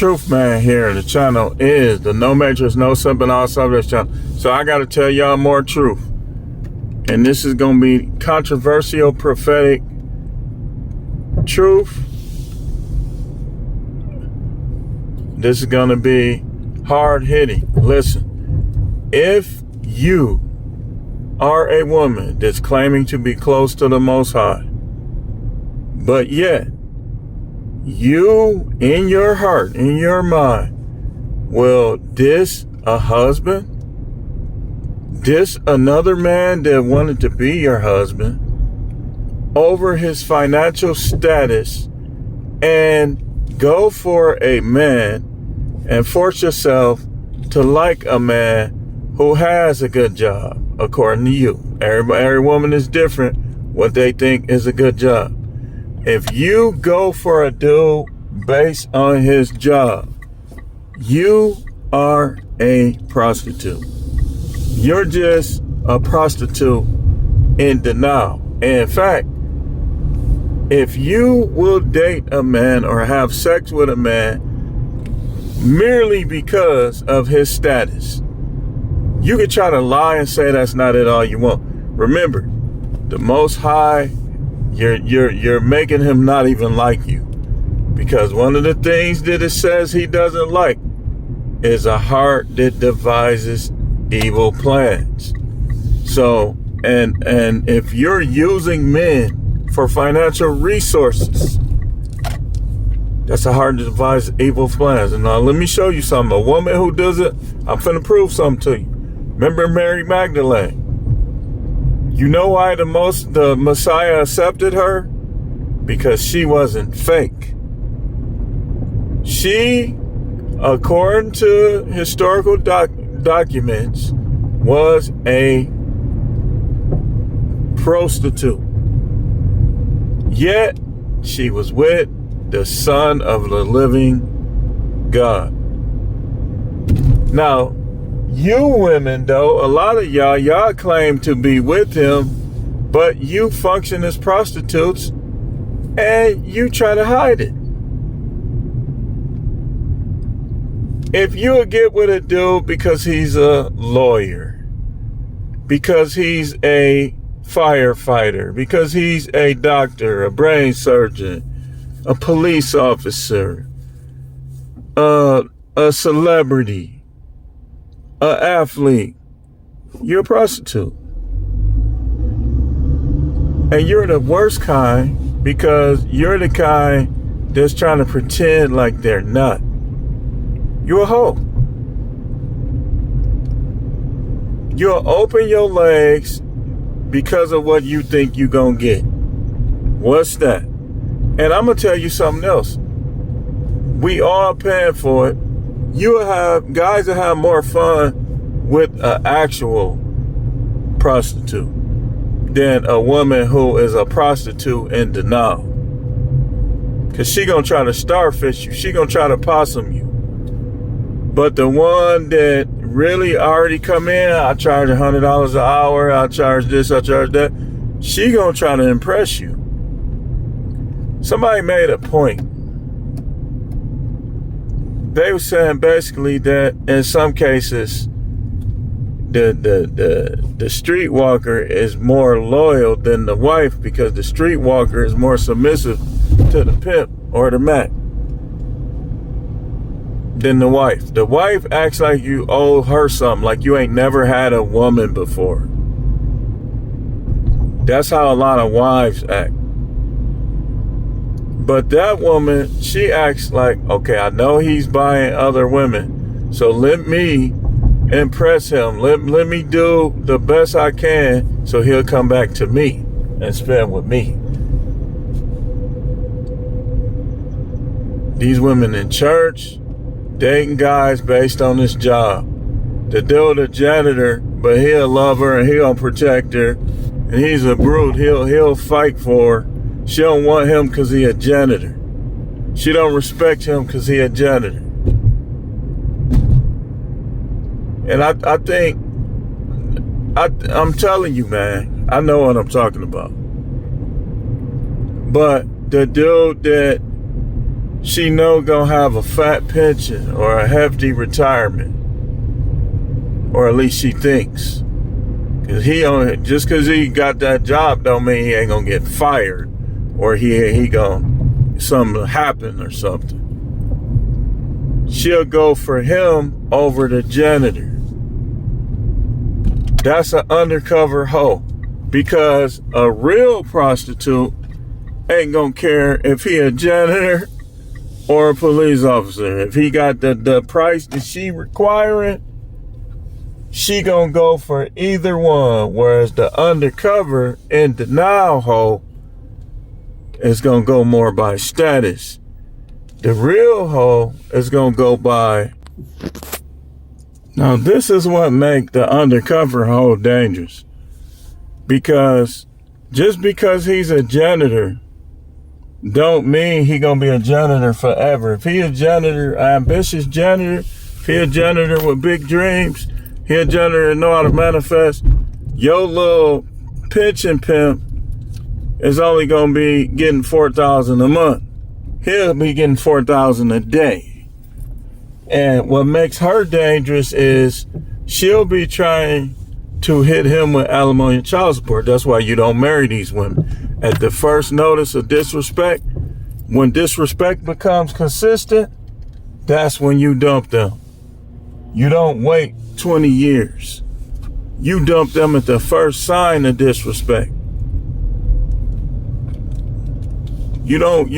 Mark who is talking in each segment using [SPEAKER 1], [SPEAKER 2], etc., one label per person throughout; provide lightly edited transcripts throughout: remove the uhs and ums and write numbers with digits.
[SPEAKER 1] Truth Man here. The channel is the No Matrix, No Simping, All Subjects channel. So I got to tell y'all more truth. And this is going to be controversial, prophetic truth. This is going to be hard hitting. Listen, if you are a woman that's claiming to be close to the Most High, but yet you in your heart, in your mind, will diss a husband, diss another man that wanted to be your husband over his financial status, and go for a man and force yourself to like a man who has a good job, according to you. Every woman is different what they think is a good job. If you go for a dude based on his job, you are a prostitute. You're just a prostitute in denial. And in fact, if you will date a man or have sex with a man merely because of his status, you can try to lie and say that's not it all you want. Remember, the Most High, you're making him not even like you, because one of the things that it says he doesn't like is a heart that devises evil plans. So, and if you're using men for financial resources, that's a heart that devises evil plans. And now let me show you something. A woman who does it, I'm finna prove something to you. Remember Mary Magdalene? You know why the Messiah accepted her? Because she wasn't fake. She, according to historical documents, was a prostitute. Yet she was with the Son of the living God. Now, you women, though, a lot of y'all claim to be with him, but you function as prostitutes and you try to hide it. If you would get with a dude because he's a lawyer, because he's a firefighter, because he's a doctor, a brain surgeon, a police officer, a celebrity, an athlete, you're a prostitute. And you're the worst kind, because you're the kind that's trying to pretend like they're not. You're a hoe. You'll open your legs because of what you think you're gonna get. What's that? And I'm gonna tell you something else. We all paying for it. You will have guys that have more fun with an actual prostitute than a woman who is a prostitute in denial. Cause she gonna try to starfish you. She gonna try to possum you. But the one that really already come in, I charge $100 an hour, I charge this, I charge that, she gonna try to impress you. Somebody made a point. They were saying basically that in some cases, the streetwalker is more loyal than the wife, because the streetwalker is more submissive to the pimp or the Mac than the wife. The wife acts like you owe her something, like you ain't never had a woman before. That's how a lot of wives act. But that woman, she acts like, okay, I know he's buying other women, so let me impress him. Let me do the best I can so he'll come back to me and spend with me. These women in church, dating guys based on his job. The dude a janitor, but he'll love her and he'll protect her. And he's a brute. He'll fight for her. She don't want him because he a janitor. She don't respect him because he a janitor. And I think, I'm telling you, man, I know what I'm talking about. But the dude that she know gonna have a fat pension or a hefty retirement, or at least she thinks. Cause just cause he got that job don't mean he ain't gonna get fired, or he gonna something happen or something. She'll go for him over the janitor. That's an undercover hoe, because a real prostitute ain't gonna care if he a janitor or a police officer. If he got the price that she requiring, she gonna go for either one. Whereas the undercover and denial hoe is gonna go more by status. The real hoe is gonna go by. Now this is what make the undercover hoe dangerous. Because just because he's a janitor don't mean he gonna be a janitor forever. If he a janitor, ambitious janitor, if he a janitor with big dreams, he a janitor that know how to manifest, your little pension pimp is only gonna be getting $4,000 a month. He'll be getting $4,000 a day. And what makes her dangerous is she'll be trying to hit him with alimony and child support. That's why you don't marry these women. At the first notice of disrespect, when disrespect becomes consistent, that's when you dump them. You don't wait 20 years. You dump them at the first sign of disrespect. You don't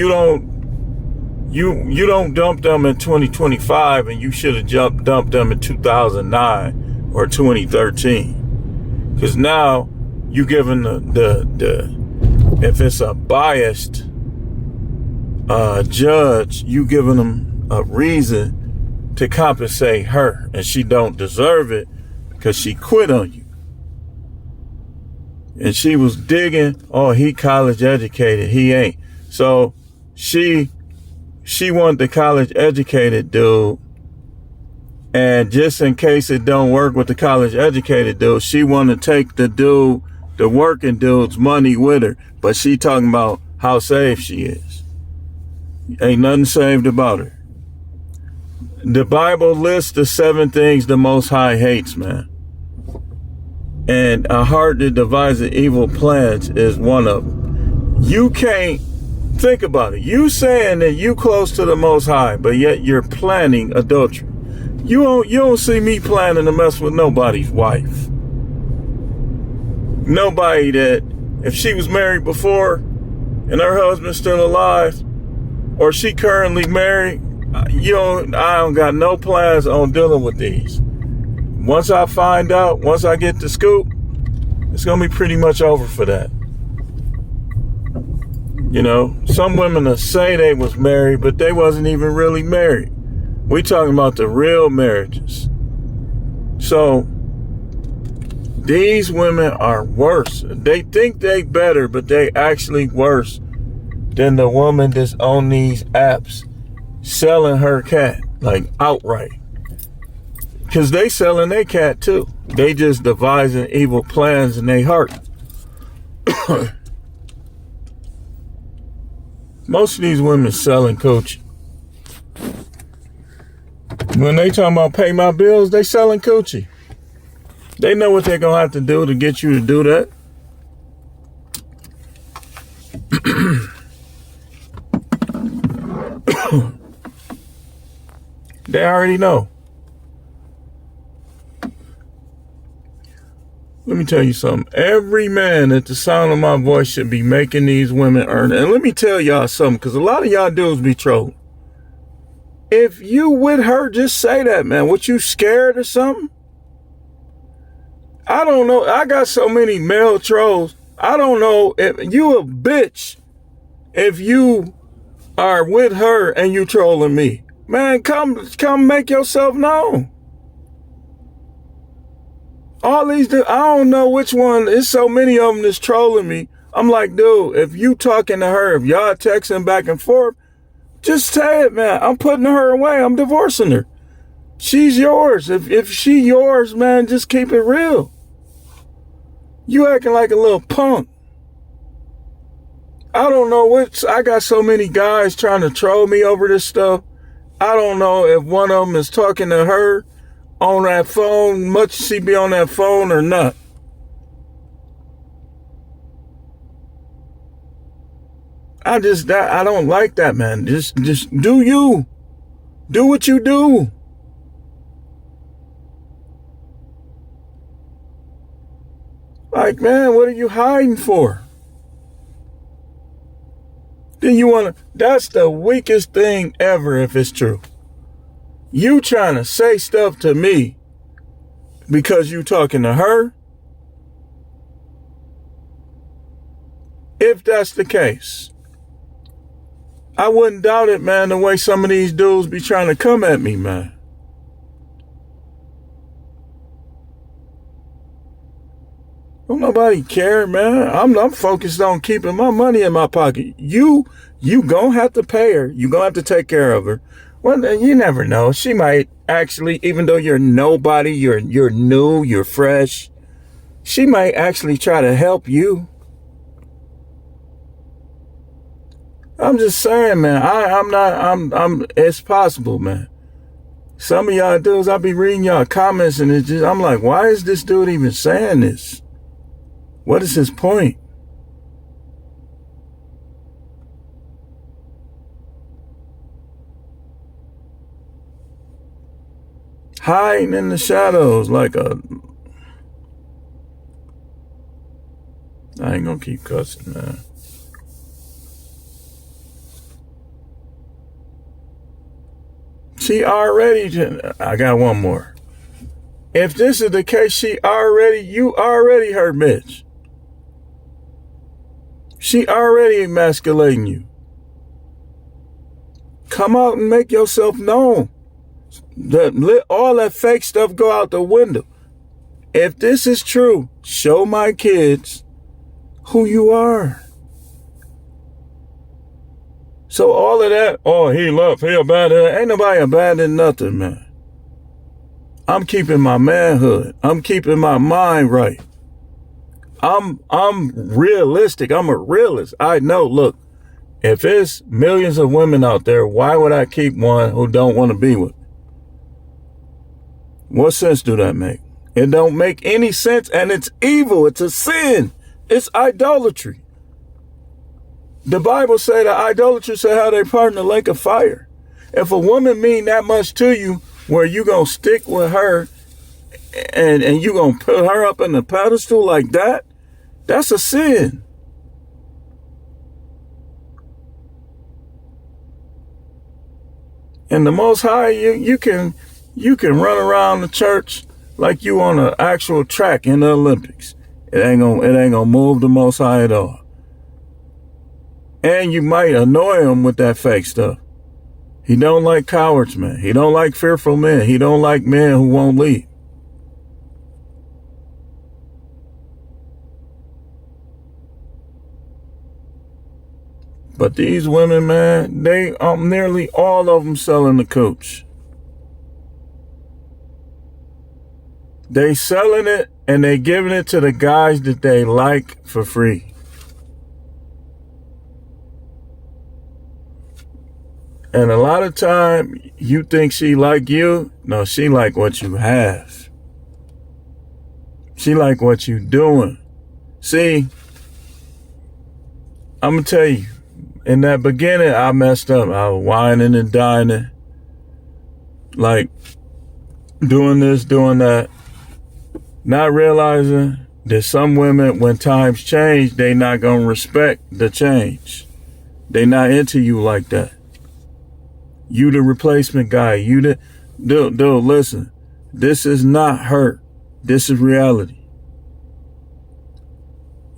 [SPEAKER 1] dump them in 2025, and you should have dumped them in 2009 or 2013. Because now you giving the if it's a biased judge, you giving them a reason to compensate her, and she don't deserve it because she quit on you. And she was digging, oh, he college educated, he ain't. So she wanted the college educated dude, and just in case it don't work with the college educated dude, she want to take the working dude's money with her. But she talking about how saved she is. Ain't nothing saved about her. The Bible lists the 7 things the Most High hates, man. And a heart that devises evil plans is one of them. You can't think about it. You saying that you close to the Most High, but yet you're planning adultery. You don't see me planning to mess with nobody's wife. Nobody that, if she was married before and her husband's still alive, or she currently married, I don't got no plans on dealing with these. Once I find out, once I get the scoop, it's gonna be pretty much over for that. You know, some women will say they was married, but they wasn't even really married. We talking about the real marriages. So these women are worse. They think they better, but they actually worse than the woman that's on these apps selling her cat, like outright. Because they selling their cat too. They just devising evil plans in their heart. Most of these women selling coochie. When they talking about pay my bills, they selling coochie. They know what they're going to have to do to get you to do that. They already know. Let me tell you something. Every man at the sound of my voice should be making these women earn. And let me tell y'all something, because a lot of y'all dudes be trolling. If you with her, just say that, man. What, you scared or something? I don't know. I got so many male trolls. I don't know if you a bitch if you are with her and you trolling me. Man, come make yourself known. All these, I don't know which one. There's so many of them that's trolling me. I'm like, dude, if you talking to her, if y'all texting back and forth, just say it, man. I'm putting her away. I'm divorcing her. She's yours. If she yours, man, just keep it real. You acting like a little punk. I don't know what, I got so many guys trying to troll me over this stuff. I don't know if one of them is talking to her on that phone, much she be on that phone or not. I don't like that, man. Just do you. Do what you do. Like, man, what are you hiding for? Then you want to, that's the weakest thing ever if it's true. You trying to say stuff to me because you talking to her? If that's the case, I wouldn't doubt it, man, the way some of these dudes be trying to come at me, man. Don't nobody care, man. I'm focused on keeping my money in my pocket. You gonna have to pay her. You gonna have to take care of her. Well, you never know. She might actually, even though you're nobody, you're new, you're fresh, she might actually try to help you. I'm just saying, man. It's possible, man. Some of y'all dudes, I be reading y'all comments and I'm like, why is this dude even saying this? What is his point? Hiding in the shadows like a... I ain't gonna keep cussing, man. I got one more. If this is the case, you already her bitch. She already emasculating you. Come out and make yourself known. Let all that fake stuff go out the window. If this is true, show my kids who you are. So all of that, he abandoned. Ain't nobody abandoned nothing, man. I'm keeping my manhood. I'm keeping my mind right. I'm realistic. I'm a realist. I know, look, if there's millions of women out there, why would I keep one who don't want to be with me? What sense do that make? It don't make any sense, and it's evil. It's a sin. It's idolatry. The Bible say that idolaters say how they part in the lake of fire. If a woman mean that much to you, where you gonna stick with her and you gonna put her up in the pedestal like that, that's a sin. And the Most High, you can run around the church like you on an actual track in the Olympics. It ain't gonna move the Most High at all. And you might annoy him with that fake stuff. He don't like cowards, man. He don't like fearful men. He don't like men who won't lead. But these women, man, they nearly all of them selling the cooch. They selling it and they giving it to the guys that they like for free. And a lot of time, you think she like you. No, she like what you have. She like what you doing. See, I'm going to tell you, in that beginning, I messed up. I was whining and dining. Like, doing this, doing that. Not realizing that some women, when times change, they not going to respect the change. They not into you like that. You the replacement guy. Dude, listen. This is not hurt. This is reality.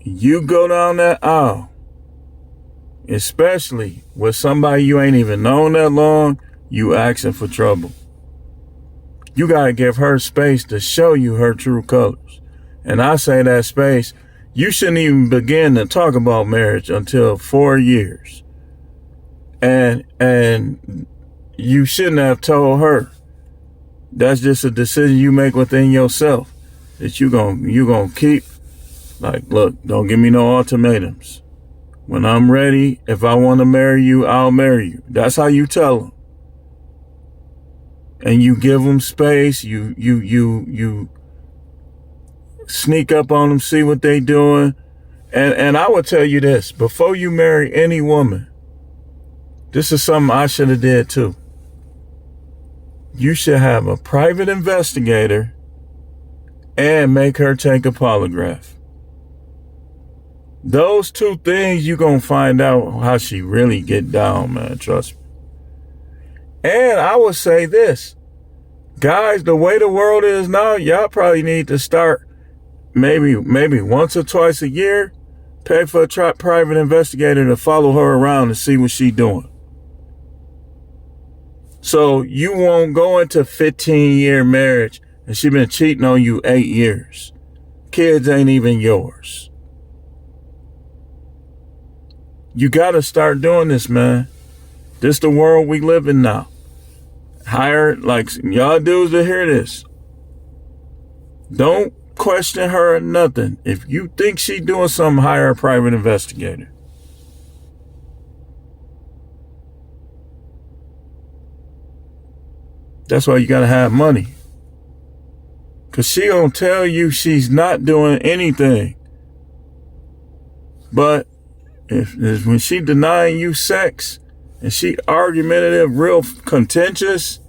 [SPEAKER 1] You go down that aisle, especially with somebody you ain't even known that long, you asking for trouble. You gotta give her space to show you her true colors. And I say that space, you shouldn't even begin to talk about marriage until 4 years. And you shouldn't have told her. That's just a decision you make within yourself that you gonna keep. Like, look, don't give me no ultimatums. When I'm ready, if I want to marry you, I'll marry you. That's how you tell them. And you give them space. You sneak up on them, see what they doing. And I would tell you this, before you marry any woman, this is something I should have did too. You should have a private investigator and make her take a polygraph. Those two things, you gonna find out how she really get down, man. Trust me. And I would say this, guys, the way the world is now, y'all probably need to start maybe once or twice a year, pay for a private investigator to follow her around and see what she doing. So you won't go into 15-year marriage and she been cheating on you 8 years. Kids ain't even yours. You got to start doing this, man. This the world we live in now. Hire, like, y'all dudes to hear this. Don't question her or nothing. If you think she doing something, hire a private investigator. That's why you got to have money. Because she gonna tell you she's not doing anything. But if when she denying you sex and she argumentative, real contentious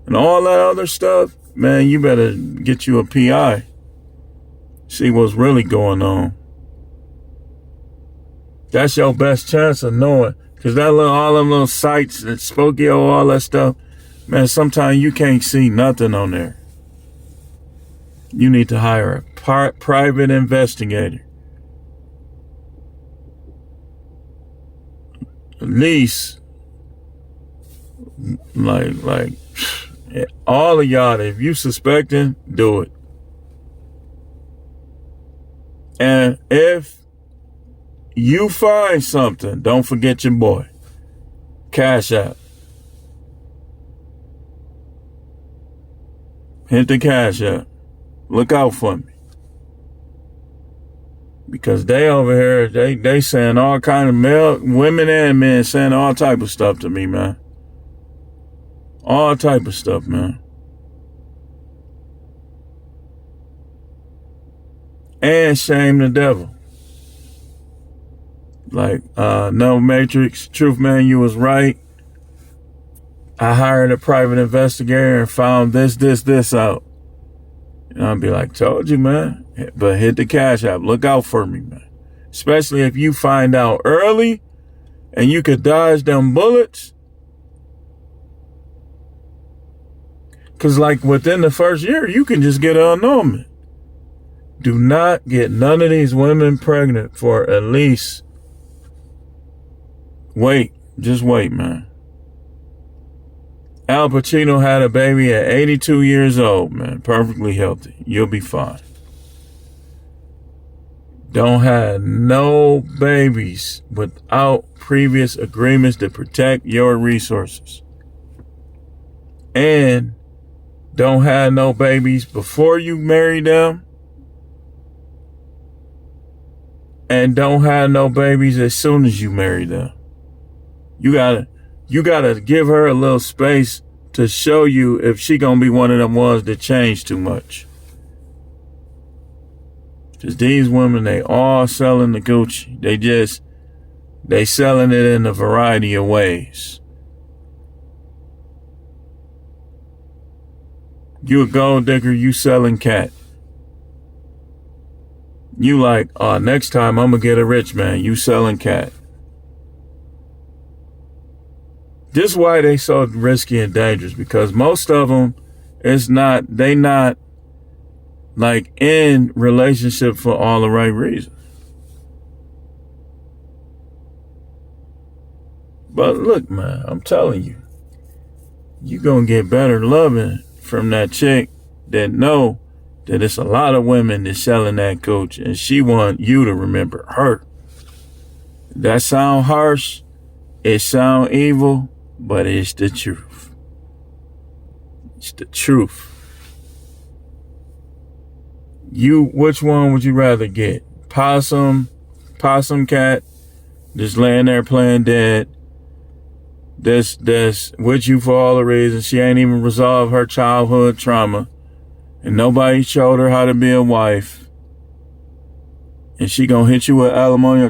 [SPEAKER 1] and all that other stuff, man, you better get you a PI. See what's really going on. That's your best chance of knowing. Because all them little sites, that Spokio, all that stuff, man, sometimes you can't see nothing on there. You need to hire a private investigator. At least, like all of y'all, if you suspecting, do it. And if you find something, don't forget your boy. Cash App. Hit the Cash App. Look out for me. Because they over here, they saying all kind of women and men saying all type of stuff to me, man. All type of stuff, man. And shame the devil. Like, no Matrix, truth man, you was right. I hired a private investigator and found this out. And I'll be like, told you, man. But hit the Cash App. Look out for me, man. Especially if you find out early and you could dodge them bullets. Because, like, within the first year, you can just get an annulment. Do not get none of these women pregnant for at least... Just wait, man. Al Pacino had a baby at 82 years old, man. Perfectly healthy. You'll be fine. Don't have no babies without previous agreements to protect your resources. And don't have no babies before you marry them. And don't have no babies as soon as you marry them. You gotta give her a little space to show you if she gonna be one of them ones that change too much. Cause these women, they all selling the Gucci. They selling it in a variety of ways. You a gold digger, you selling cat. You like, next time I'm gonna get a rich man, you selling cat. This is why they so risky and dangerous, because most of them, they not like in relationship for all the right reasons. But look, man, I'm telling you, you gonna get better loving from that chick that know that it's a lot of women that's selling that coach, and she want you to remember her. That sound harsh, it sound evil, but it's the truth. It's the truth. Which one would you rather get? Possum cat, just laying there playing dead. That's with you for all the reasons. She ain't even resolved her childhood trauma. And nobody showed her how to be a wife. And she gonna hit you with alimony